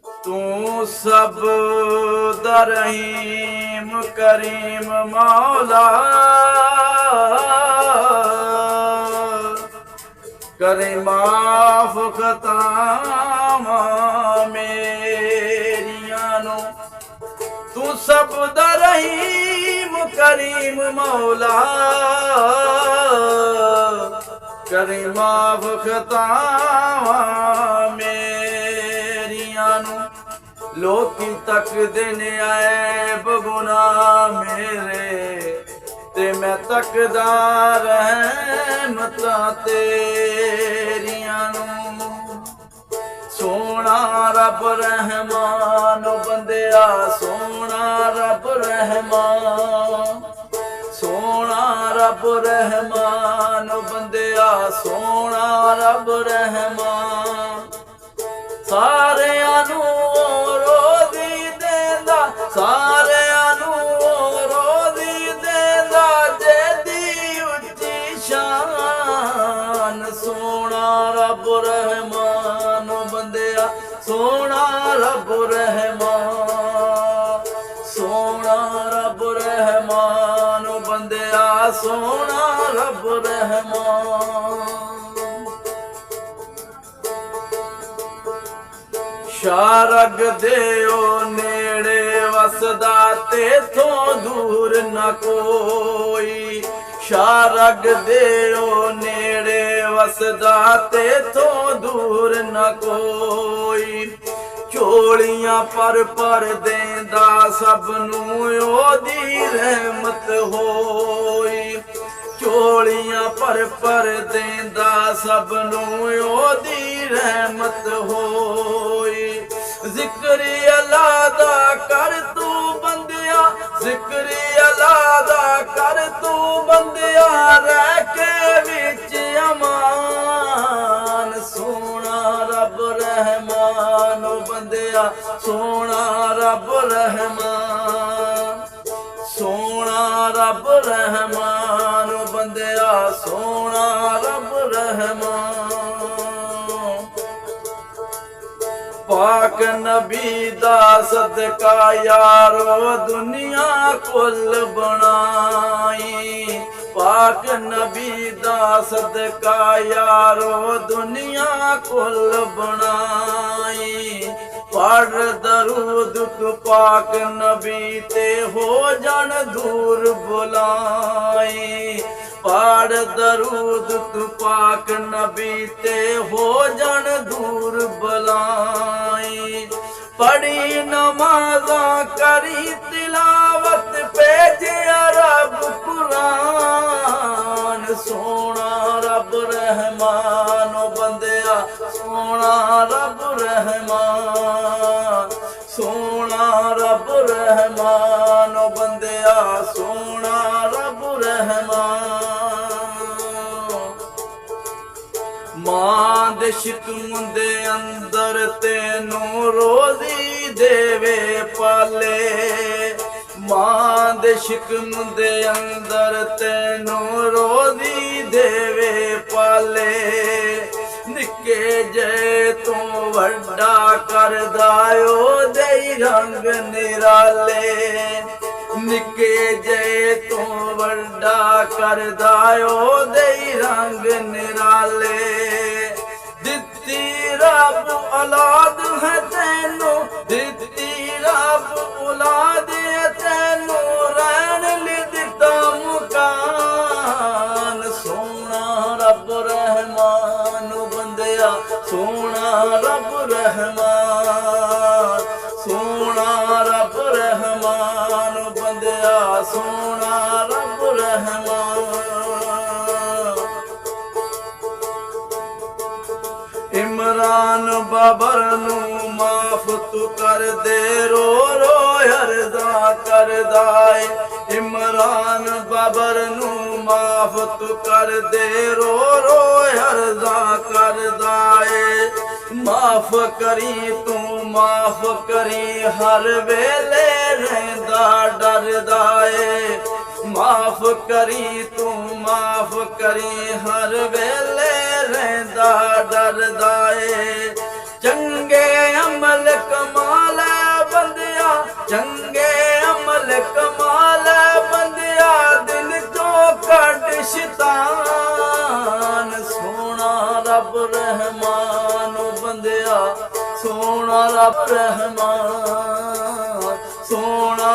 तू सब दा रहीम करीम मौला, करे माफ खतावां मेरियां नू। तू सब दा रहीम करीम मौला, करे माफ खतावां मेरियां नू। लोकी तकदे ने ऐब गुनाह मेरे, ते मैं तकदा रहमतां तेरियां नू। सोना रब रहमान बंदिया, सोना रब रहमान, सोना रब रहमान बंदिया, सोना रब रहमान। सारियां नू रोज़ी देंदा, सारियां नू रोज़ी देंदा, जेदी उच्ची शान। सोना रब रहमान बंदिया, सोना रब रहमान, सोना रब रहमान बंदिया, सोना रब रहमान। शारग देओ नेड़े वसदा, तेथों दूर न कोई। शारग देओ नेड़े वसदा, तेथों दूर न कोई। झोलियां पर देंदा सबनू, ओदी रहमत होई। झोलियां पर देंदा सबनू, ओदी रहमत होई। जिक्र अल्लाह दा कर तू बंदिया, जिक्र अल्लाह दा कर तू बंदिया, रह के विच अमान। सोना रब रहमान बंदिया, सोना रब रहमान, सोना रब रहमान बंदिया, सोना रब रहमान। पाक नबी दा सदका यारो दुनिया कुल बनाई। पाक नबी दा सदका यारो दुनिया कुल बनाई। पढ़ दरूद तू पाक नबी ते हो जान दूर बुलाई। पढ़ दरूद तू पाक नबी ते हो जान दूर बुलाई। पढ़ी नमाज़ा करी तिलावत भेजे रब कुरान। सोना रब रहमान बंदिया, सोना रब रहमान, सोना रब रहमान बंदिया, सोना रब रहमान। मां दे शिकम दे अंदर तेनू रोज़ी देवे पाले। मां दे शिकम दे अंदर तेनू रोज़ी देवे पाले। निके जे तू वड्डा कर दायो दे रंग निराले। निके जे तू वड्डा कर दायो दे रंग निराले। दित्ती रब औलाद है तैनू, दित्ती रब औलाद है तैनू, रहन ली दिता मुकान। सोना रब रहमान बंदिया, सोना रब रहमान, सोना रब रहमान बंदिया, सोना रब रहमान। इमरान बाबर नू माफ तू कर दे, रो रो अर्ज़ा कर दाए। इमरान बाबर नू माफ तू कर दे, रो रो अर्ज़ा कर दाए। माफ करी तू माफ करी, हर वेले रहंदा डरदा ए। माफ करी तू माफ करी, हर वेले रहंदा डरदा ए। चंगे अमल कमा ਚੰਗੇ ਅਮਲ ਕਮਾਲ ਬੰਦਿਆ ਦਿਲ ਚੋਂ ਕੱਢ ਸ਼ੈਤਾਨ ਸੋਹਣਾ ਰੱਬ ਰਹਿਮਾਨ ਬੰਦਿਆ ਸੋਹਣਾ ਰੱਬ ਰਹਿਮਾਨ ਸੋਹਣਾ